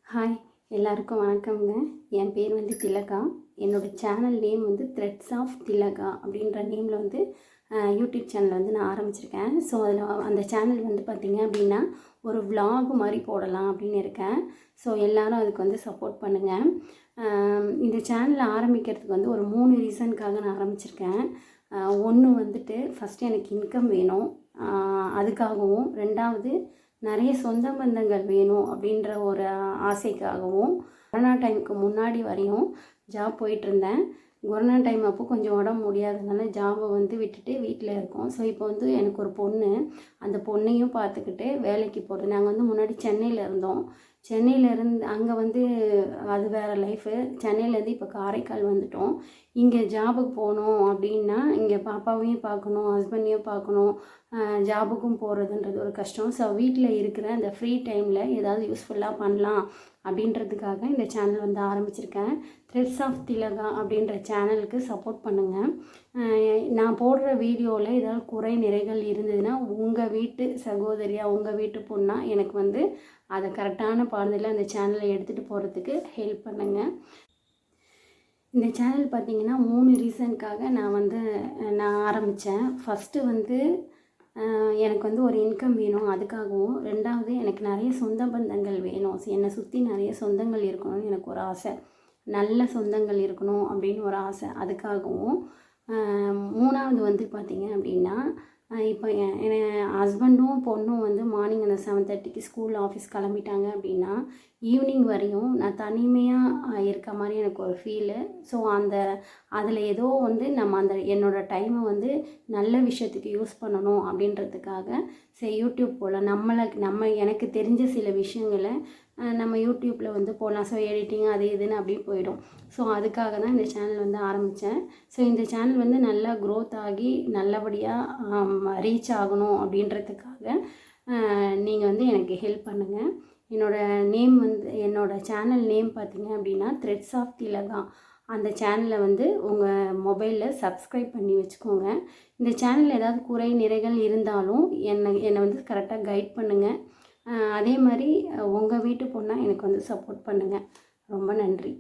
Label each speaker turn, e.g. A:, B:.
A: Hi, எல்லாருக்கும் வணக்கம்ங்க. என் பேர் வந்து திலகா. என்னோடய சேனல் நேம் வந்து த்ரெட்ஸ் ஆஃப் திலகா அப்படின்ற நேமில் வந்து யூடியூப் சேனல் வந்து நான் ஆரம்பிச்சிருக்கேன். ஸோ அதில் அந்த சேனல் வந்து பார்த்திங்க அப்படின்னா ஒரு vlog மாதிரி போடலாம் அப்படின்னு இருக்கேன். ஸோ எல்லோரும் அதுக்கு வந்து சப்போர்ட் பண்ணுங்கள். இந்த சேனலை ஆரம்பிக்கிறதுக்கு வந்து ஒரு 3 ரீசனுக்காக நான் ஆரம்பிச்சிருக்கேன். ஒன்று வந்துட்டு ஃபஸ்ட்டு எனக்கு இன்கம் வேணும், அதுக்காகவும். ரெண்டாவது நிறைய சொந்த பந்தங்கள் வேணும் அப்படின்ற ஒரு ஆசைக்காகவும். கொரோனா டைமுக்கு முன்னாடி வரையும் ஜாப் போயிட்டுருந்தேன். கொரோனா டைம் அப்போ கொஞ்சம் உடம்பு முடியாததுனால ஜாபை வந்து விட்டுட்டு வீட்டில் இருக்கோம். ஸோ இப்போ வந்து எனக்கு ஒரு பொண்ணு, அந்த பொண்ணையும் பார்த்துக்கிட்டு வேலைக்கு போகிறது. நாங்கள் வந்து முன்னாடி சென்னையில் இருந்தோம். சென்னையிலேருந்து அங்கே வந்து அது வேறு லைஃபு. சென்னையிலேருந்து இப்போ காரைக்கால் வந்துட்டோம். இங்கே ஜாபுக்கு போகணும் அப்படின்னா இங்கே பாப்பாவையும் பார்க்கணும், ஹஸ்பண்டையும் பார்க்கணும், ஜாபுக்கும் போகிறதுன்றது ஒரு கஷ்டம். ஸோ வீட்டில் இருக்கிற இந்த ஃப்ரீ டைமில் ஏதாவது யூஸ்ஃபுல்லாக பண்ணலாம் அப்படின்றதுக்காக இந்த சேனல் வந்து ஆரம்பிச்சிருக்கேன். த்ரெட்ஸ் ஆஃப் திலகா அப்படின்ற சேனலுக்கு சப்போர்ட் பண்ணுங்கள். நான் போடுற வீடியோவில் ஏதாவது குறை நிறைகள் இருந்ததுன்னா உங்கள் வீட்டு சகோதரியாக, உங்கள் வீட்டு பொண்ணாக எனக்கு வந்து அதை கரெக்டான பாதையில் அந்த சேனலை எடுத்துகிட்டு போகிறதுக்கு ஹெல்ப் பண்ணுங்கள். இந்த சேனல் பார்த்திங்கன்னா 3 ரீசனுக்காக நான் ஆரம்பித்தேன். ஃபஸ்ட்டு வந்து எனக்கு வந்து ஒரு இன்கம் வேணும், அதுக்காகவும். ரெண்டாவது எனக்கு நிறைய சொந்த பந்தங்கள் வேணும், என்னை சுற்றி நிறைய சொந்தங்கள் இருக்கணும்னு எனக்கு ஒரு ஆசை. நல்ல சொந்தங்கள் இருக்கணும் அப்படின்னு ஒரு ஆசை, அதுக்காகவும். மூணாவது வந்து பார்த்திங்க அப்படின்னா இப்போ என் ஹஸ்பண்டும் பொண்ணும் வந்து மார்னிங் அந்த 7:30க்கு ஸ்கூல் ஆஃபீஸ் கிளம்பிட்டாங்க அப்படின்னா ஈவினிங் வரையும் நான் தனிமையாக இருக்க மாதிரி எனக்கு ஒரு ஃபீலு. ஸோ அதில் ஏதோ வந்து நம்ம என்னோடய டைமை வந்து நல்ல விஷயத்துக்கு யூஸ் பண்ணணும் அப்படின்றதுக்காக சரி யூடியூப் போகலாம், எனக்கு தெரிஞ்ச சில விஷயங்களை நம்ம யூடியூப்பில் வந்து போடலாம். ஸோ எடிட்டிங் அது இதுன்னு அப்படியே போயிடும். ஸோ அதுக்காக தான் இந்த சேனல் வந்து ஆரம்பித்தேன். ஸோ இந்த சேனல் வந்து நல்லா க்ரோத் ஆகி நல்லபடியாக ரீச் ஆகணும் அப்படின்றதுக்காக நீங்கள் வந்து எனக்கு ஹெல்ப் பண்ணுங்கள். என்னோடய சேனல் நேம் பார்த்திங்க அப்படின்னா த்ரெட்ஸ் ஆஃப் திலகா. அந்த சேனலை வந்து உங்கள் மொபைலில் சப்ஸ்கிரைப் பண்ணி வச்சுக்கோங்க. இந்த சேனலில் ஏதாவது குறை நிறைகள் இருந்தாலும் என்னை வந்து கரெக்டாக கைட் பண்ணுங்கள். அதே மாதிரி உங்கள் வீட்டு பொண்ணாக எனக்கு வந்து சப்போர்ட் பண்ணுங்கள். ரொம்ப நன்றி.